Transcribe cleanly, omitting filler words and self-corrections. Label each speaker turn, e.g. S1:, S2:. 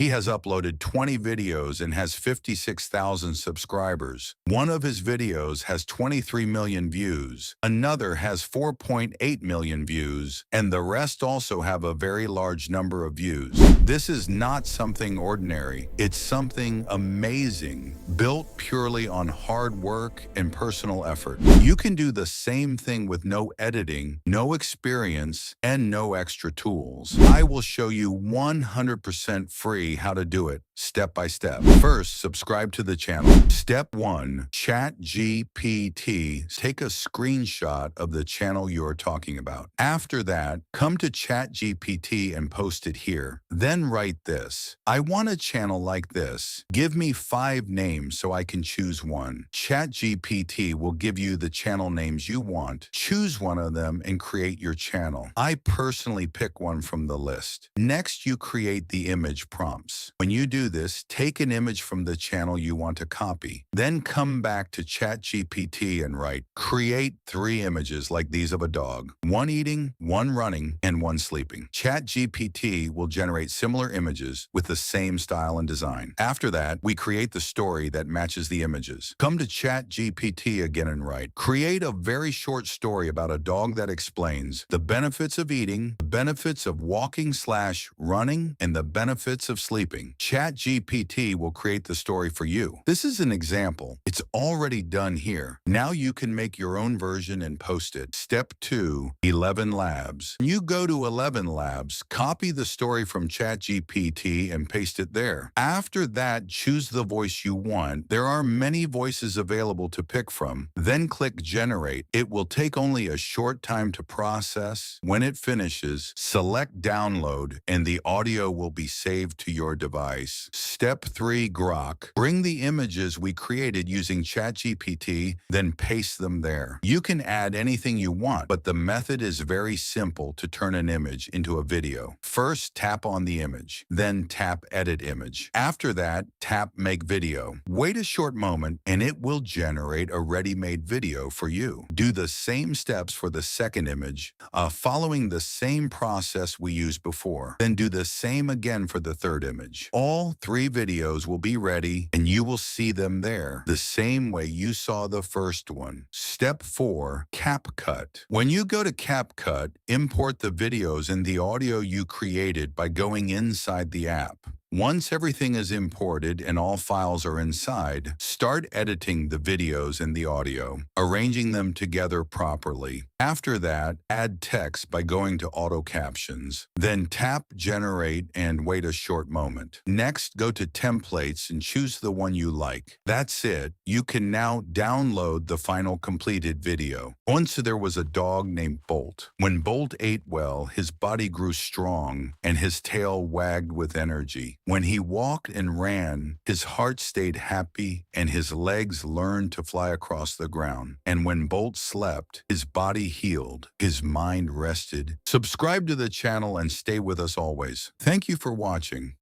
S1: He has uploaded 20 videos and has 56,000 subscribers. One of his videos has 23 million views, another has 4.8 million views, and the rest also have a very large number of views. This is not something ordinary. It's something amazing, built purely on hard work and personal effort. You can do the same thing with no editing, no experience, and no extra tools. I will show you 100% free how to do it, step by step. First, subscribe to the channel. Step 1. ChatGPT. Take a screenshot of the channel you're talking about. After that, come to ChatGPT and post it here. Then write this: I want a channel like this. Give me 5 names so I can choose one. ChatGPT will give you the channel names you want. Choose one of them and create your channel. I personally pick one from the list. Next, you create the image prompts. When you do this, take an image from the channel you want to copy. Then come back to ChatGPT and write, create 3 images like these of a dog, one eating, one running, and one sleeping. ChatGPT will generate similar images with the same style and design. After that, we create the story that matches the images. Come to ChatGPT again and write, create a very short story about a dog that explains the benefits of eating, the benefits of walking/running, and the benefits of sleeping. ChatGPT will create the story for you. This is an example. It's already done here. Now you can make your own version and post it. Step 2. 11 Labs. When you go to 11 Labs, copy the story from ChatGPT and paste it there. After that, choose the voice you want. There are many voices available to pick from. Then click Generate. It will take only a short time to process. When it finishes, select Download, and the audio will be saved to your device. Step 3. Grok. Bring the images we created using ChatGPT, then paste them there. You can add anything you want, but the method is very simple to turn an image into a video. First, tap on the image, then tap Edit Image. After that, tap Make Video. Wait a short moment, and it will generate a ready-made video for you. Do the same steps for the second image, following the same process we used before. Then do the same again for the third image. All 3 videos will be ready, and you will see them there, the same way you saw the first one. Step 4. CapCut. When you go to CapCut, import the videos and the audio you created by going inside the app. Once everything is imported and all files are inside, start editing the videos and the audio, arranging them together properly. After that, add text by going to Auto Captions. Then tap Generate and wait a short moment. Next, go to Templates and choose the one you like. That's it. You can now download the final completed video. Once there was a dog named Bolt. When Bolt ate well, his body grew strong and his tail wagged with energy. When he walked and ran, his heart stayed happy and his legs learned to fly across the ground. And when Bolt slept, his body healed, his mind rested. Subscribe to the channel and stay with us always. Thank you for watching.